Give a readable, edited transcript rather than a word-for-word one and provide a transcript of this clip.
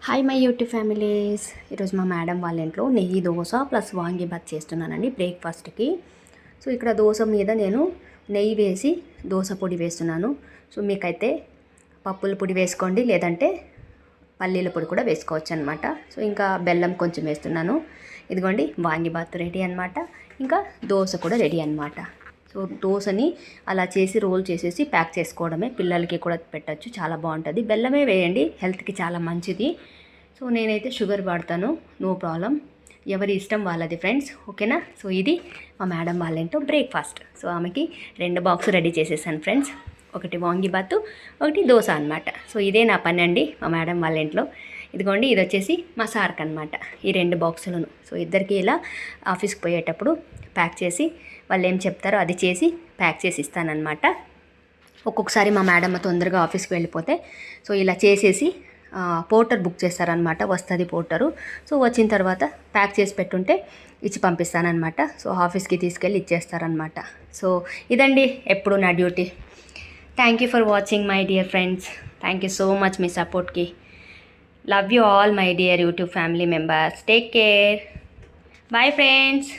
Hi my YouTube families. ఈరోజు మా madam వాళ్ళ ఇంట్లో నెయ్యి దోశ ప్లస్ వాంగిబాత్ చేస్తున్నానండి బ్రేక్ఫాస్ట్కి. సో ఇక్కడ దోశ మీద నేను నెయ్యి వేసి దోశ పొడి వేస్తున్నాను. సో మీకైతే పప్పుల పొడి వేసుకోండి, లేదంటే పల్లీల పొడి కూడా వేసుకోవచ్చు అనమాట. సో ఇంకా బెల్లం కొంచెం వేస్తున్నాను. ఇదిగోండి వాంగిబాత్ రెడీ అనమాట. ఇంకా దోశ కూడా రెడీ అనమాట. సో దోశని అలా చేసి రోల్ చేసేసి ప్యాక్ చేసుకోవడమే. పిల్లలకి కూడా పెట్టచ్చు, చాలా బాగుంటుంది. బెల్లమే వేయండి, హెల్త్కి చాలా మంచిది. సో నేనైతే షుగర్ వాడతాను, నో ప్రాబ్లం, ఎవరి ఇష్టం వాళ్ళది ఫ్రెండ్స్, ఓకేనా. సో ఇది మా మేడం వాళ్ళ ఇంట్లో బ్రేక్ఫాస్ట్. సో ఆమెకి 2 బాక్స్ రెడీ చేసేసాను ఫ్రెండ్స్, ఒకటి వాంగిబాత్, ఒకటి దోశ అనమాట. సో ఇదే నా పని అండి మా మేడం వాళ్ళ ఇంట్లో. ఇదిగోండి, ఇది వచ్చేసి మా సార్కి అనమాట, ఈ 2 బాక్సులను. సో ఇద్దరికి ఇలా ఆఫీస్కి పోయేటప్పుడు ప్యాక్ చేసి వాళ్ళు ఏం చెప్తారో అది చేసి ప్యాక్ చేసి ఇస్తానన్నమాట. ఒక్కొక్కసారి మా మేడం తొందరగా ఆఫీస్కి వెళ్ళిపోతే సో ఇలా చేసేసి పోర్టర్ బుక్ చేస్తారనమాట, వస్తుంది పోర్టరు. సో వచ్చిన తర్వాత ప్యాక్ చేసి పెట్టుంటే ఇచ్చి పంపిస్తానమాట. సో ఆఫీస్కి తీసుకెళ్ళి ఇచ్చేస్తారనమాట. సో ఇదండి ఎప్పుడు నా duty. Thank you for watching my dear friends. Thank you so much మీ సపోర్ట్కి. Love you all my dear YouTube family members. Take care. Bye friends.